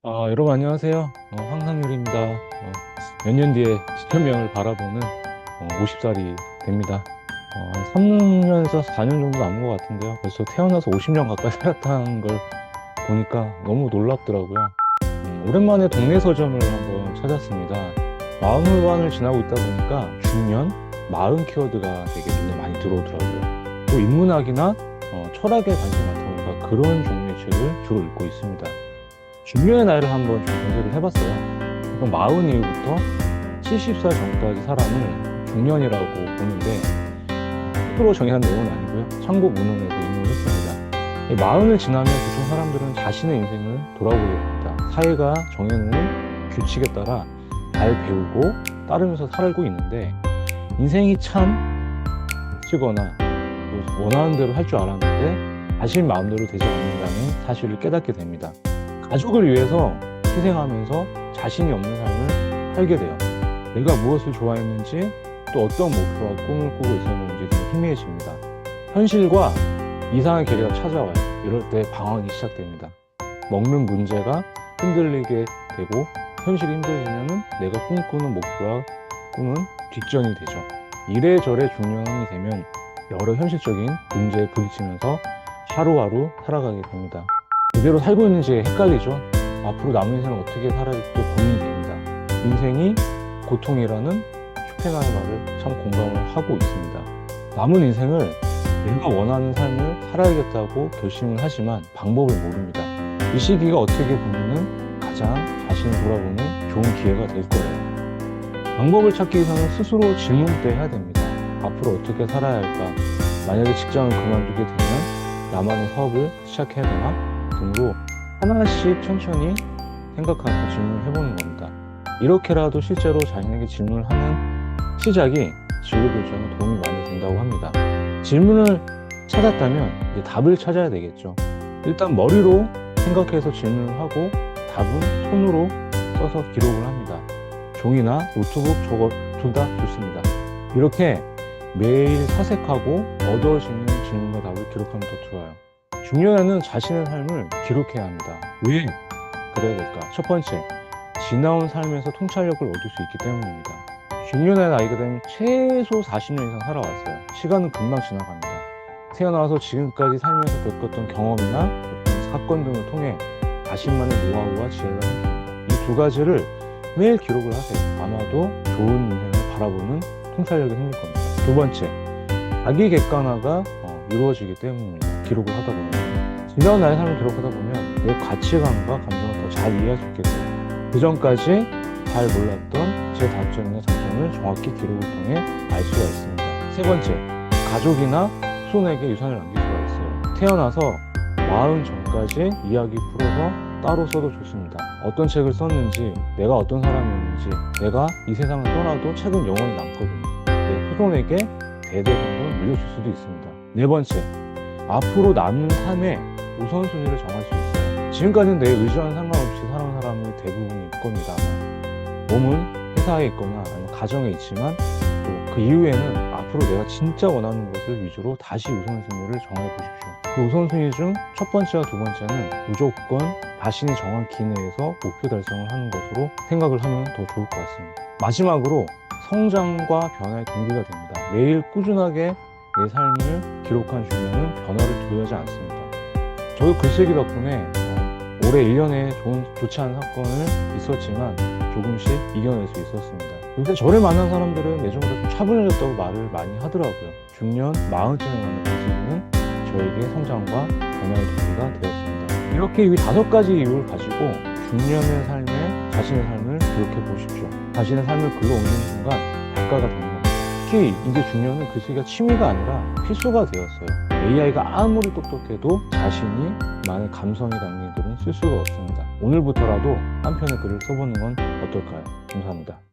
여러분 안녕하세요. 황상률입니다. 몇 년 뒤에 지천명을 바라보는 50살이 됩니다. 한 3년에서 4년 정도 남은 것 같은데요. 벌써 태어나서 50년 가까이 살았다는 걸 보니까 너무 놀랍더라고요. 오랜만에 동네 서점을 한번 찾았습니다. 마흔을 지나고 있다 보니까 중년, 마흔 키워드가 되게 눈에 많이 들어오더라고요. 또 인문학이나 철학에 관심이 많다 보니까 그런 종류의 책을 주로 읽고 있습니다. 중년의 나이를 한번 좀 검색을 해봤어요. 그럼 40 이후부터 70살 전까지 사람을 중년이라고 보는데 스스로 정의한 내용은 아니고요. 참고 문헌에서 인용을 했습니다. 40을 지나면 보통 사람들은 자신의 인생을 돌아보게 됩니다. 사회가 정해놓은 규칙에 따라 잘 배우고 따르면서 살고 있는데 인생이 참 치거나 원하는 대로 할 줄 알았는데 자신 마음대로 되지 않는다는 사실을 깨닫게 됩니다. 가족을 위해서 희생하면서 자신이 없는 삶을 살게 돼요. 내가 무엇을 좋아했는지 또 어떤 목표와 꿈을 꾸고 있었는지 좀 희미해집니다. 현실과 이상의 괴리가 찾아와요. 이럴 때 방황이 시작됩니다. 먹는 문제가 흔들리게 되고 현실이 힘들어지면 내가 꿈꾸는 목표와 꿈은 뒷전이 되죠. 이래저래 중년이 되면 여러 현실적인 문제에 부딪히면서 하루하루 살아가게 됩니다. 그대로 살고 있는지 헷갈리죠. 앞으로 남은 인생을 어떻게 살아야 할지도 고민이 됩니다. 인생이 고통이라는 쇼팽하의 말을 참 공감을 하고 있습니다. 남은 인생을 내가 원하는 삶을 살아야겠다고 결심을 하지만 방법을 모릅니다. 이 시기가 어떻게 보면 가장 자신을 돌아보는 좋은 기회가 될 거예요. 방법을 찾기 위해서는 스스로 질문부터 해야 됩니다. 앞으로 어떻게 살아야 할까? 만약에 직장을 그만두게 되면 나만의 사업을 시작해야 되나? 등으로 하나씩 천천히 생각하면서 질문을 해보는 겁니다. 이렇게라도 실제로 자신에게 질문을 하는 시작이 진로결정에 도움이 많이 된다고 합니다. 질문을 찾았다면 이제 답을 찾아야 되겠죠. 일단 머리로 생각해서 질문을 하고 답은 손으로 써서 기록을 합니다. 종이나 노트북 저것 둘 다 좋습니다. 이렇게 매일 사색하고 얻어지는 질문과 답을 기록하면 더 좋아요. 중년에는 자신의 삶을 기록해야 합니다. 왜 그래야 될까? 첫 번째, 지나온 삶에서 통찰력을 얻을 수 있기 때문입니다. 중년의 나이가 되면 최소 40년 이상 살아왔어요. 시간은 금방 지나갑니다. 태어나서 지금까지 살면서 겪었던 경험이나 어떤 사건 등을 통해 자신만의 노하우와 지혜가 생깁니다. 이 두 가지를 매일 기록을 하세요. 아마도 좋은 인생을 바라보는 통찰력이 생길 겁니다. 두 번째, 자기 객관화가 이루어지기 때문입니다. 기록을 하다 보면 지나온 나의 삶을 기록하다 보면 내 가치관과 감정을 더 잘 이해할 수 있게 돼요. 그 전까지 잘 몰랐던 제 단점이나 장점을 정확히 기록을 통해 알 수가 있습니다. 세 번째, 가족이나 후손에게 유산을 남길 수가 있어요. 태어나서 40 전까지 이야기 풀어서 따로 써도 좋습니다. 어떤 책을 썼는지, 내가 어떤 사람이었는지, 내가 이 세상을 떠나도 책은 영원히 남거든요. 내 후손에게 대대손손 물려줄 수도 있습니다. 네 번째, 앞으로 남는 삶의 우선순위를 정할 수 있어요. 지금까지는 내 의지와는 상관없이 살아온 사람이 대부분일 겁니다. 몸은 회사에 있거나 아니면 가정에 있지만 또 그 이후에는 앞으로 내가 진짜 원하는 것을 위주로 다시 우선순위를 정해 보십시오. 그 우선순위 중 첫 번째와 두 번째는 무조건 자신이 정한 기 내에서 목표 달성을 하는 것으로 생각을 하면 더 좋을 것 같습니다. 마지막으로 성장과 변화의 동기가 됩니다. 매일 꾸준하게 내 삶을 기록한 중년은 변화를 두려워하지 않습니다. 저도 글쓰기 덕분에 올해 1년에 좋지 않은 사건을 있었지만 조금씩 이겨낼 수 있었습니다. 요새 저를 만난 사람들은 예전보다 좀 차분해졌다고 말을 많이 하더라고요. 중년 40쯤에 만난 글쓰기는 저에게 성장과 변화의 동기가 되었습니다. 이렇게 이 5가지 이유를 가지고 중년의 삶에 자신의 삶을 기록해 보십시오. 자신의 삶을 글로 옮기는 순간 작가가 됩니다. 특히 이제 중년은 글쓰기가 취미가 아니라 필수가 되었어요. AI가 아무리 똑똑해도 자신이 만의 감성이 담긴 글은 쓸 수가 없습니다. 오늘부터라도 한 편의 글을 써보는 건 어떨까요? 감사합니다.